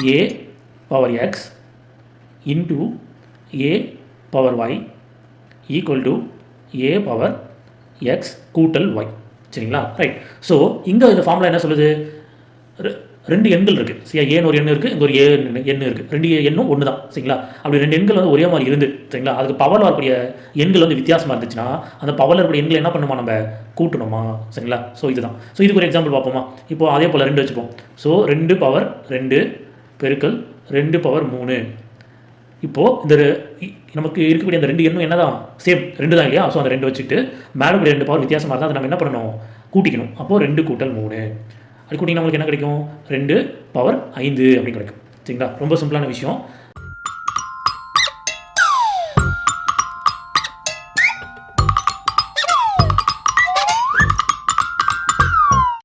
A power X into A power Y equal to A power X கூட்டல் Y. சரிங்களா? Right. So இங்கே இந்த formula என்ன சொல்லுது? ரெண்டு எண்கள் இருக்குது. சரியா? ஏன்னு ஒரு எண் இருக்குது, இங்கே ஒரு எண் இருக்குது. ரெண்டு எண்ணும் ஒன்று தான். சரிங்களா? அப்படி ரெண்டு எண்கள் வந்து ஒரே மாதிரி இருந்து, சரிங்களா, அதுக்கு பவரில் வரக்கூடிய எண்கள் வந்து வித்தியாசமாக இருந்துச்சுன்னா அந்த பவரில் இருக்கக்கூடிய எண்களை என்ன பண்ணுமா, நம்ம கூட்டணுமா? சரிங்களா? ஸோ இதுதான். ஸோ இதுக்கு ஒரு எக்ஸாம்பிள் பார்ப்போமா? இப்போ அதே போல் 2 வச்சுப்போம். ஸோ 2 பவர் 2 பெருக்கல் 2 பவர் 3. இப்போது இந்த நமக்கு இருக்கக்கூடிய அந்த ரெண்டு எண்ணும் என்ன தான்? சேம் 2 தான் இல்லையா? ஸோ அந்த 2 வச்சுட்டு மேலே கூடிய 2 பவர் வித்தியாசமாக இருந்தால் அதை நம்ம என்ன பண்ணணும்? கூட்டிக்கணும். அப்போது 2 கூட்டல் 3 அது கூட்டிங்கன்னா நம்மளுக்கு என்ன கிடைக்கும்? 2 பவர் 5 அப்படின்னு கிடைக்கும். சரிங்களா? ரொம்ப சிம்பிளான விஷயம்.